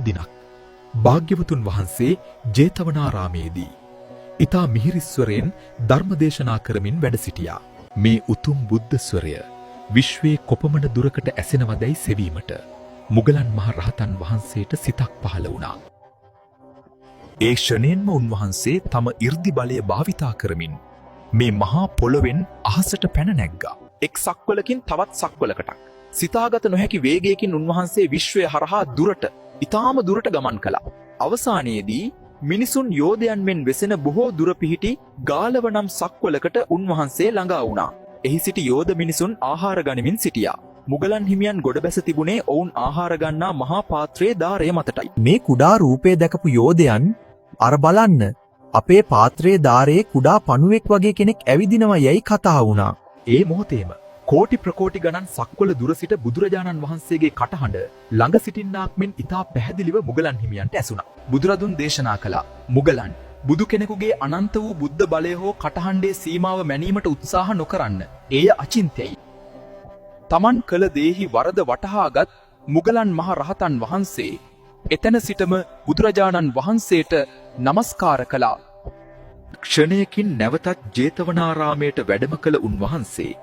දිනක්. භාග්‍යවතුන් වහන්සේ ජේතවනාරාමේදී ඊතා මිහිරිස්වරයෙන් ධර්මදේශනා කරමින් වැඩ සිටියා. මේ උතුම් බුද්ධ ස්වරය විශ්වයේ කොපමණ දුරකට ඇසෙනවදයි සෙවීමට මුගලන් මහ රහතන් වහන්සේට සිතක් පහළ වුණා. ඒ ෂණයෙන්ම උන්වහන්සේ තම 이르දි බලය භාවිතා කරමින් මේ මහා පොළොවෙන් අහසට පැන නැග්ගා. එක් සක්වලකින් තවත් සක්වලකට සිතාගත නොහැකි වේගයකින් උන්වහන්සේ විශ්වය හරහා දුරට, ඊටාම දුරට ගමන් කළා. අවසානයේදී මිනිසුන් යෝධයන් මෙන් වෙසෙන බොහෝ දුර පිහිටි ගාලව නම් සක්වලකට උන්වහන්සේ ළඟා වුණා. එහි සිටි යෝධ මිනිසුන් ආහාර ගනිමින් සිටියා. මුගලන් හිමියන් ගොඩ බැස තිබුණේ ඔවුන් ආහාර ගන්නා මහා පාත්‍රයේ ධාරය මතටයි. මේ කුඩා රූපේ දැකපු යෝධයන් අර බලන්න අපේ පාත්‍රයේ ධාරයේ කුඩා පණුවෙක් වගේ කෙනෙක් ඇවිදිනවා යයි කතා වුණා. ඒ මොහොතේම කෝටි ප්‍රකෝටි ගණන් සක්වල දුර සිට බුදුරජාණන් වහන්සේගේ කටහඬ ළඟ සිටින්නාක් මෙන් ඉතා පැහැදිලිව මුගලන් හිමියන්ට ඇසුණා. බුදුරදුන් දේශනා කළා, මුගලන් බුදු කෙනෙකුගේ අනන්ත වූ බුද්ධ බලය හෝ කටහඬේ සීමාව මැනීමට උත්සාහ නොකරන්න. එය අචින්ත්‍යයි. තමන් කළ දේහි වරද වටහාගත් මුගලන් මහ රහතන් වහන්සේ එතන සිටම බුදුරජාණන් වහන්සේට නමස්කාර කළා. ක්ෂණයකින් නැවතත් ජේතවනාරාමයට වැඩම කළ උන්වහන්සේ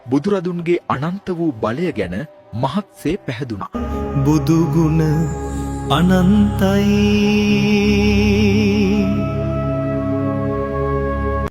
බුදුරදුන්ගේ අනන්ත වූ බලය ගැන මහත්සේ පැහැදුනා. බුදු ගුණ අනන්තයි